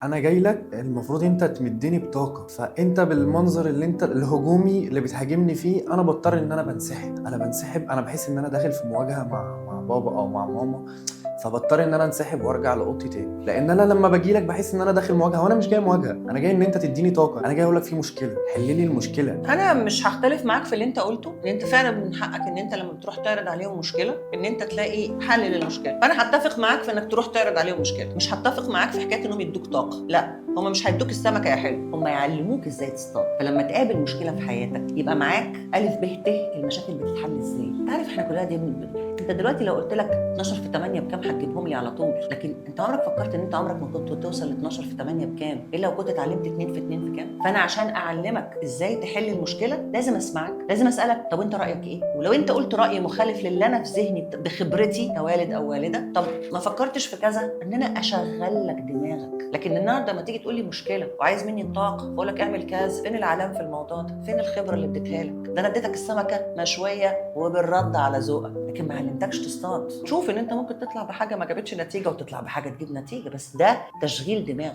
انا جاي لك المفروض انت تمدني بطاقه، فانت بالمنظر اللي انت الهجومي اللي بتهاجمني فيه انا بضطر ان انا بنسحب. انا بحس ان انا داخل في مواجهه مع بابا او مع ماما، فبضطر ان انا انسحب وارجع لاوضتي تاني. لان انا لما باجي لك بحس ان انا داخل مواجهه، وانا مش جاي مواجهه، انا جاي ان انت تديني طاقه، انا جاي اقول لك في مشكله حل لي المشكله. انا مش هختلف معاك في اللي انت قلته، ان انت فعلا من حقك ان انت لما بتروح تعرض عليهم مشكله ان انت تلاقي حل للمشكله. فانا هتفق معاك في انك تروح تعرض عليهم مشكله، مش هتفق معاك في حكايه انهم يدوك طاقه. لا، هم مش هيدوك السمكه يا حلو، هم يعلموك ازاي تصطاد. فلما تقابل مشكله في حياتك يبقى معاك الف ب ت المشاكل بتتحل ازاي. انت عارف احنا كلنا دي انت دلوقتي لو قلت لك 12 في 8 بكام هتجيبهم لي على طول، لكن انت عمرك فكرت ان انت عمرك ما كنت توصل ل 12 في 8 بكام الا لو كنت اتعلمت 2 في 2 في كام. فانا عشان اعلمك ازاي تحل المشكله لازم اسمعك، لازم اسالك طب انت رايك ايه، ولو انت قلت راي مخالف للي انا في ذهني بخبرتي كوالد او والده، طب ما فكرتش في كذا، ان انا اشغل لك دماغك. لكن النهارده لما تيجي تقول لي مشكله وعايز مني الطاقه واقول لك اعمل كذا، فين العلام في الموضوع ده؟ فين الخبره اللي اديتها لك؟ ده انا اديتك السمكه مشويه وبالرد على ذوقك، لكن ما علمتكش تصطاد. شوف ان انت ممكن تطلع بحاجه ما جابتش نتيجه وتطلع بحاجه تجيب نتيجه، بس ده تشغيل دماغ.